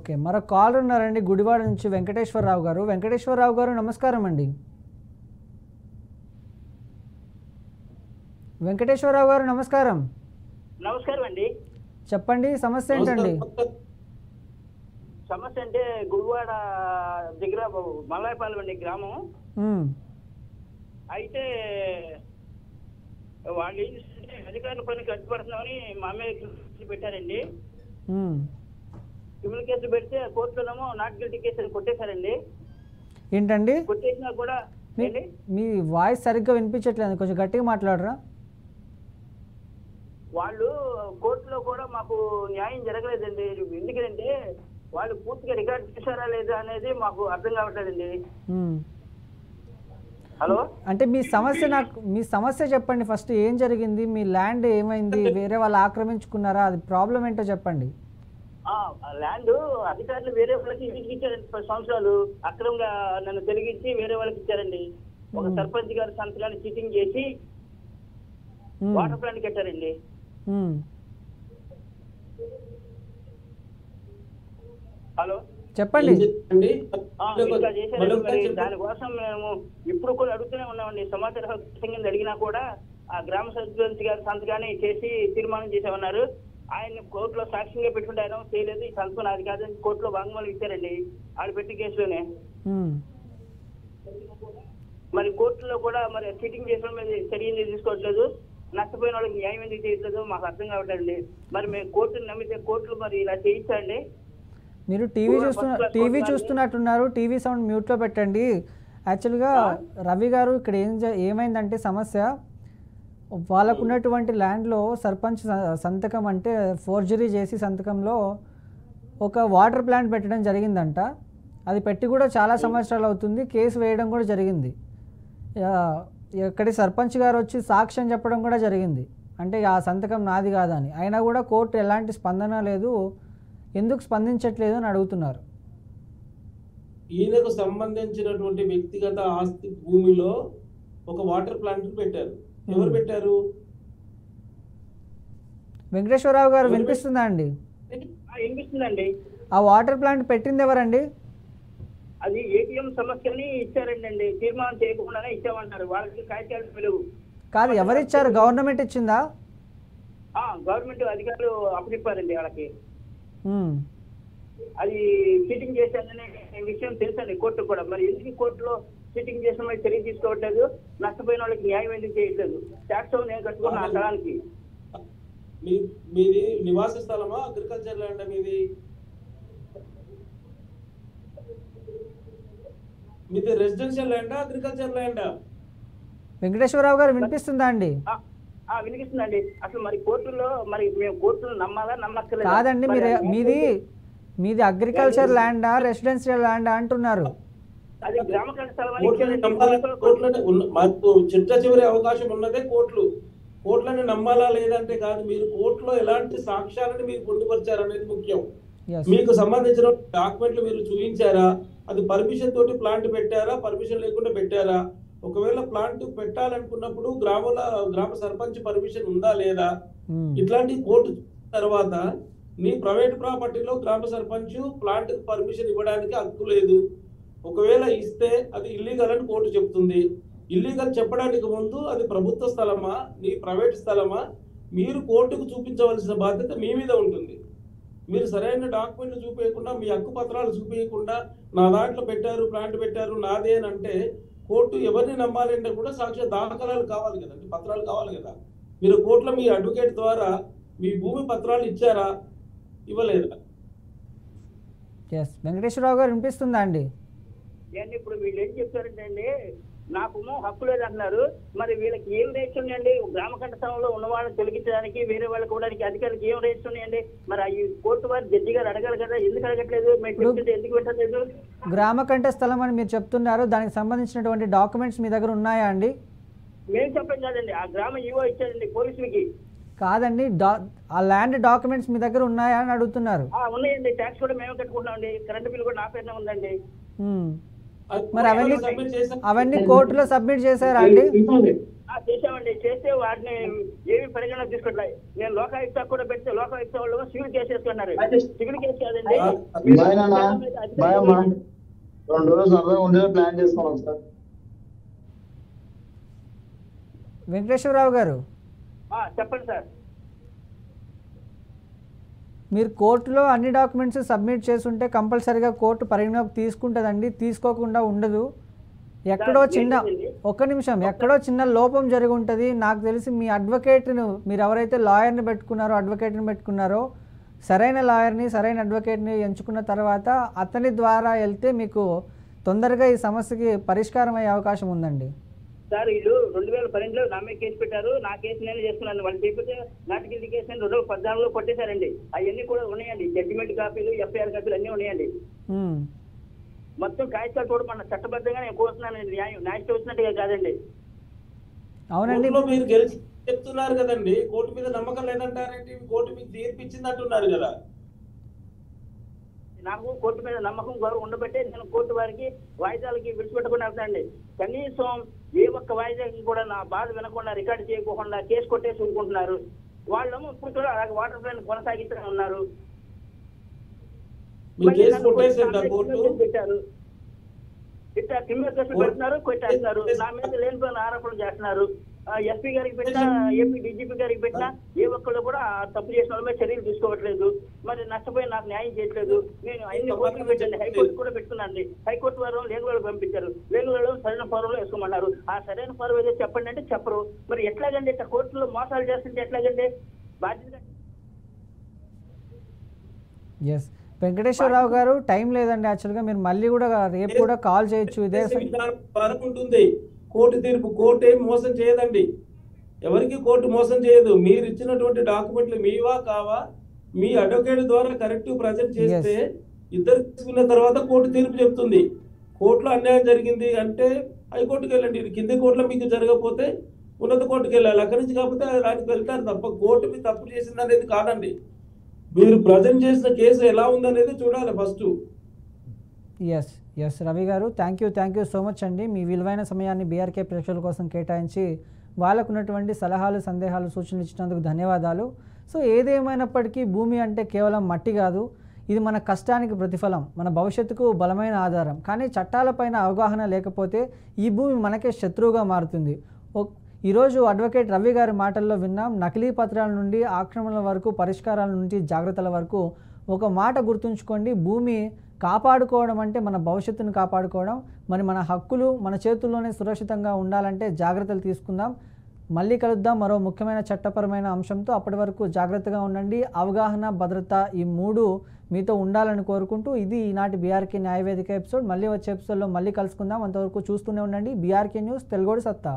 Okay, మరొక call ఉన్నారండి గుడివాడ నుంచి వెంకటేశ్వరరావు గారు. వెంకటేశ్వరరావు గారు నమస్కారం అండి. వెంకటేశ్వరరావు గారు నమస్కారం. నమస్కారం అండి. చెప్పండి, సమస్య ఏంటండి? సమస్య అంటే గుడివాడ దగ్గర మల్లాయపాలెం అండి గ్రామం. అయితే వాళ్ళు ఏం చేస్తుంటే అధికారుల పనికి అడ్డుపడుతున్నామని మా అమ్మాయి పెట్టారండి. క్రిమినల్ కేసులు పెడితే కోర్టులోనేమో నాట్ గిల్టీ కేసులు కొట్టేశారండి. ఏంటండి? కొట్టేసినా కూడా మీ వాయిస్ సరిగ్గా వినిపించట్లేదు, కొంచెం గట్టిగా మాట్లాడరా? వాళ్ళు కోర్టులో కూడా మాకు న్యాయం జరగలేదండి. ఎందుకంటే వాళ్ళు పూర్తిగా రికార్డు చేశారా లేదా అనేది మాకు అర్థం కావట్లేదండి. హలో, అంటే మీ సమస్య చెప్పండి ఫస్ట్. ఏం జరిగింది? మీ ల్యాండ్ ఏమైంది? వేరే వాళ్ళు ఆక్రమించుకున్నారా? అది ప్రాబ్లం ఏంటో చెప్పండి. ల్యాండ్ అధికారులు వేరే వాళ్ళకి ఇచ్చారండి. 10 సంవత్సరాలు అక్రమంగా నన్ను తొలగించి వేరే వాళ్ళకి ఇచ్చారండి. ఒక సర్పంచ్ గారు సంతకాన్ని చీటింగ్ చేసి వాటర్ ప్లాంట్ కట్టారండి. హలో, చెప్పండి. దానికోసం మేము ఇప్పుడు కూడా అడుగుతూనే ఉన్నామండి. సమాచార కింద అడిగినా కూడా ఆ గ్రామ సర్పంచ్ గారి సంతకాన్ని చేసి తీర్మానం చేసామన్నారు. ఆయన కోర్టులో సాక్ష్యంగా పెట్టుకుంటే ఆయన చేయలేదు, ఈ సంతకం నాది కాదని కోర్టులో వాంగ్మూలం ఇచ్చారండి వాళ్ళు పెట్టి కేసులోనే. మరి కోర్టులో కూడా మరి చీటింగ్ చేసిన మీద చర్యలు తీసుకోవట్లేదు. నష్టపోయిన వాళ్ళకి న్యాయం ఎందుకు చేయట్లేదు మాకు అర్థం కావట్లేదండి. మరి మేము కోర్టును నమ్మితే కోర్టులు మరి ఇలా చేయించండి. మీరు టీవీ చూస్తున్నట్టున్నారు, టీవీ సౌండ్ మ్యూట్లో పెట్టండి. యాక్చువల్గా రవి గారు ఇక్కడ ఏమైందంటే సమస్య, వాళ్ళకు ఉన్నటువంటి ల్యాండ్లో సర్పంచ్ సంతకం అంటే ఫోర్జరీ చేసి సంతకంలో ఒక వాటర్ ప్లాంట్ పెట్టడం జరిగిందంట. అది పెట్టి కూడా చాలా సంవత్సరాలు అవుతుంది. కేసు వేయడం కూడా జరిగింది. ఇక్కడి సర్పంచ్ గారు వచ్చి సాక్ష్యం చెప్పడం కూడా జరిగింది, అంటే ఆ సంతకం నాది కాదని. అయినా కూడా కోర్టు ఎలాంటి స్పందన లేదు, ఎందుకు స్పందించట్లేదు అని అడుగుతున్నారు. ఈయనకు సంబంధించినటువంటి వ్యక్తిగత ఆస్తి భూమిలో ఒక వాటర్ ప్లాంట్ పెట్టారు. ఎవరు పెట్టారు? వెంకటేశ్వరరావు గారు వినిపిస్తుందా అండి? వినిపిస్తుందండి. ఆ వాటర్ ప్లాంట్ పెట్టింది ఎవరండి? అది ఏటీఎం సమస్యని ఇచ్చారండి. తీర్మానం చేయకుండానే ఇచ్చామంటారు. వాళ్ళకి కాగితాలు పిలువు కాదు, ఎవరిచ్చారు? గవర్నమెంట్ ఇచ్చిందా? గవర్నమెంట్ అధికారులు అప్పగిప్పారండి వాళ్ళకి. అది చీటింగ్ చేశారనే విషయం తెలుసండి కోర్టు కూడా. మరి ఎందుకు కోర్టులో చీటింగ్ చేసిన వాళ్ళు చర్య తీసుకోవట్లేదు? నష్టపోయిన వాళ్ళకి న్యాయం ఎందుకు చేయట్లేదు? ట్యాక్స్ నేను కట్టుకున్న ఆ స్థలానికి. మీది నివాస స్థలమా, అగ్రికల్చర్ ల్యాండ్? మీది రెసిడెన్షియల్ ల్యాండా, అగ్రికల్చర్ ల్యాండా? వెంకటేశ్వరరావు గారు వినిపిస్తుందా అండి? వినిపిస్తుందండి. అసలు మరి కోర్టులో మరి మేము కోర్టులో నమ్మాలా నమ్మక్కర్లేదు? కాదండి, మీది అగ్రికల్చర్ ల్యాండా, రెసిడెన్షియల్ ల్యాండా అంటున్నారు. అది గ్రామ చిట్ట చివరి అవకాశం ఉన్నదే కోర్టులను నమ్మాలా లేదంటే కాదు. మీరు కోర్టులో ఎలాంటి సాక్ష్యాలను మీరు పొందుపరిచారనేది ముఖ్యం. మీకు సంబంధించిన డాక్యుమెంట్లు మీరు చూపించారా? అది పర్మిషన్ తోటి ప్లాంట్ పెట్టారా, పర్మిషన్ లేకుండా పెట్టారా? ఒకవేళ ప్లాంట్ పెట్టాలనుకున్నప్పుడు గ్రామ సర్పంచ్ పర్మిషన్ ఉందా లేదా? ఇట్లాంటి కోర్టు తర్వాత మీ ప్రైవేట్ ప్రాపర్టీలో గ్రామ సర్పంచ్ ప్లాంట్ పర్మిషన్ ఇవ్వడానికి హక్కు లేదు. ఒకవేళ ఇస్తే అది ఇల్లీగల్ అని కోర్టు చెప్తుంది. ఇల్లీగల్ చెప్పడానికి ముందు అది ప్రభుత్వ స్థలమా, నీ ప్రైవేట్ స్థలమా, మీరు కోర్టుకు చూపించవలసిన బాధ్యత మీ మీద ఉంటుంది. మీరు సరైన డాక్యుమెంట్లు చూపించకుండా, మీ హక్కు పత్రాలు చూపించకుండా నా దాంట్లో పెట్టారు, ప్లాంట్ పెట్టారు, నాదే అని అంటే కోర్టు ఎవరిని నమ్మాలంటే కూడా సాక్ష్య దాఖలాలు కావాలి కదండి, పత్రాలు కావాలి కదా. మీరు కోర్టులో మీ అడ్వకేట్ ద్వారా మీ భూమి పత్రాలు ఇచ్చారా, ఇవ్వలేదా? వెంకటేశ్వరరావు గారు వినిపిస్తుందా అండి? ఇప్పుడు వీళ్ళు ఏం చెప్తారంటే అండి, నాకు హక్కు లేదు అంటున్నారు. మరి వీళ్ళకి ఏం రైట్స్ ఉన్నాయండి? గ్రామ కంఠ స్థలంలో ఉన్న వాళ్ళని తొలగించడానికి, వేరే వాళ్ళకి ఇవ్వడానికి అధికారులకు ఏం రైట్స్ ఉన్నాయండి? మరి ఈ కోర్టు వారు జడ్జి గారు అడగాలి కదా, ఎందుకు అడగట్లేదు? ఎందుకు పెట్టలేదు? గ్రామ కంఠ స్థలం అని మీరు చెప్తున్నారు, దానికి సంబంధించినటువంటి డాక్యుమెంట్స్ మీ దగ్గర ఉన్నాయా అండి? మేము చెప్పాం కాదండి, ఆ గ్రామ ఈవో ఇచ్చారండి పోలీసులకి. కాదండి, ఆ ల్యాండ్ డాక్యుమెంట్స్ మీ దగ్గర ఉన్నాయా అని అడుగుతున్నారు. ఉన్నాయండి, ట్యాక్స్ కూడా మేము కట్టుకుంటున్నామండి, కరెంట్ బిల్ కూడా నా పేరునే ఉందండి. మరి సబ్మిట్ చేశారు. అవన్నీ కోర్టులో సబ్మిట్ చేశారా అండి? చేసామండి. చేస్తే వాటిని ఏమి పరిగణన తీసుకోవట్లేదు. నేను లోకాయుక్త కూడా పెడితే లోకాయుక్త వాళ్ళు సివిల్ కేసు వేసుకున్నారు. సివిల్ కేసు కాదండి, వెంకటేశ్వరరావు గారు చెప్పండి సార్. మీరు కోర్టులో అన్ని డాక్యుమెంట్స్ సబ్మిట్ చేస్తుంటే కంపల్సరీగా కోర్టు పరిగణలోకి తీసుకుంటుందండి, తీసుకోకుండా ఉండదు. ఎక్కడో చిన్న ఒక్క నిమిషం, ఎక్కడో చిన్న లోపం జరిగి ఉంటుంది. నాకు తెలిసి మీ అడ్వకేట్ను, మీరు ఎవరైతే లాయర్ని పెట్టుకున్నారో, అడ్వకేట్ని పెట్టుకున్నారో, సరైన లాయర్ని, సరైన అడ్వకేట్ని ఎంచుకున్న తర్వాత అతని ద్వారా వెళ్తే మీకు తొందరగా ఈ సమస్యకి పరిష్కారం అయ్యే అవకాశం ఉందండి. సార్ వీళ్ళు 2012లో నా మీద కేసు పెట్టారు. నా కేసు నేను చేసుకున్నాను. వాళ్ళు చెప్పితే నాటికి కేసు 2014లో కొట్టేశారండి. అవన్నీ కూడా ఉన్నాయండి, జడ్జిమెంట్ కాపీలు, ఎఫ్ఐఆర్ కాపీలు అన్నీ ఉన్నాయండి. మొత్తం కాగితాలు కూడా మన చట్టబద్ధంగా నేను కోరుతున్నాను. న్యాయం వచ్చినట్టుగా కాదండి. అవునండి, మీరు గెలిచి చెప్తున్నారు కదండి, కోర్టు మీద నమ్మకం లేదంటారేంటి? కోర్టు మీకు తీర్పిచ్చింది అంటున్నారు కదా. నాకు కోర్టు మీద నమ్మకం గౌరవం ఉండబట్టే నేను కోర్టు వారికి వాయిదాలకి విడిచిపెట్టకుండా వెళ్తానండి. కనీసం ఏ ఒక్క వాయిదాకి కూడా నా బాధ వినకుండా, రికార్డు చేయకుండా కేసు కొట్టేసి ఊరుకుంటున్నారు. వాళ్ళేమో ఇప్పుడు కూడా అలాగే వాటర్ ప్లాన్ కొనసాగిస్తూనే ఉన్నారు. పెట్టారు ఇట్లా క్రిమినల్ కేసులు పెడుతున్నారు, కొట్టేస్తున్నారు. నా మీద లేనిపోయిన ఆరోపణలు చేస్తున్నారు. ఎస్పీ గారికి పెట్టినా, ఏపీ డీజీపీ గారికి పెట్టినా ఏ ఒక్కళ్ళు కూడా తప్పు చేసిన వాళ్ళ మీద చర్యలు తీసుకోవట్లేదు. మరి నష్టపోయి నాకు న్యాయం చేయట్లేదు. నేను అన్ని కోర్టులు పెట్టండి, హైకోర్టు కూడా పెట్టుకున్నాండి. హైకోర్టు వారు లేగులు పంపించారు. లేగులలో సరైన ఫారంలో వేసుకోమన్నారు. ఆ సరైన ఫారం ఏదో చెప్పండి అంటే చెప్పరు. మరి ఎట్లాగండి ఇట్లా కోర్టులో మోసాలు చేస్తుంటే ఎట్లాగండి? బాధ్యత. ఎస్ వెంకటేశ్వరరావు గారు, టైం లేదండి. యాక్చువల్గా మీరు మళ్ళీ కూడా రేపు కూడా కాల్ చేయొచ్చు. ఇదే ఉంటుంది కోర్టు తీర్పు. కోర్టు ఏం మోసం చేయదండి, ఎవరికి కోర్టు మోసం చేయదు. మీరు ఇచ్చినటువంటి డాక్యుమెంట్లు మీవా కావా, మీ అడ్వకేట్ ద్వారా కరెక్ట్ ప్రజెంట్ చేస్తే ఇద్దరు తీసుకున్న తర్వాత కోర్టు తీర్పు చెప్తుంది. కోర్టులో అన్యాయం జరిగింది అంటే హైకోర్టుకు వెళ్ళండి. కింది కోర్టులో మీకు జరగకపోతే ఉన్నత కోర్టుకు వెళ్ళాలి. అక్కడి నుంచి కాకపోతే దానికి వెళ్తారు తప్ప కోర్టు మీ తప్పు చేసింది అనేది కాదండి. మీరు ప్రజెంట్ చేసిన కేసు ఎలా ఉందనేది చూడాలి ఫస్ట్. ఎస్ రవి గారు, థ్యాంక్ యూ సో మచ్ అండి. మీ విలువైన సమయాన్ని బీఆర్కే ప్రేక్షకుల కోసం కేటాయించి వాళ్ళకున్నటువంటి సలహాలు, సందేహాలు, సూచనలు ఇచ్చినందుకు ధన్యవాదాలు. సో ఏదేమైనప్పటికీ భూమి అంటే కేవలం మట్టి కాదు, ఇది మన కష్టానికి ప్రతిఫలం, మన భవిష్యత్తుకు బలమైన ఆధారం. కానీ చట్టాలపైన అవగాహన లేకపోతే ఈ భూమి మనకే శత్రువుగా మారుతుంది. ఈరోజు అడ్వకేట్ రవి గారి మాటల్లో విన్నాం. నకిలీ పత్రాల నుండి ఆక్రమణల వరకు, పరిష్కారాల నుండి జాగ్రత్తల వరకు. ఒక మాట గుర్తుంచుకోండి, భూమి కాపాడుకోవడం అంటే మన భవిష్యత్తును కాపాడుకోవడం. మరి మన హక్కులు మన చేతుల్లోనే సురక్షితంగా ఉండాలంటే జాగ్రత్తలు తీసుకుందాం. మళ్ళీ కలుద్దాం మరో ముఖ్యమైన చట్టపరమైన అంశంతో. అప్పటి వరకు జాగ్రత్తగా ఉండండి. అవగాహన, భద్రత ఈ మూడు మీతో ఉండాలని కోరుకుంటూ ఇది ఈనాటి బీఆర్కే న్యాయవేదిక ఎపిసోడ్. మళ్ళీ వచ్చే ఎపిసోడ్లో మళ్ళీ కలుసుకుందాం. అంతవరకు చూస్తూనే ఉండండి బీఆర్కే న్యూస్, తెలుగోడి సత్తా.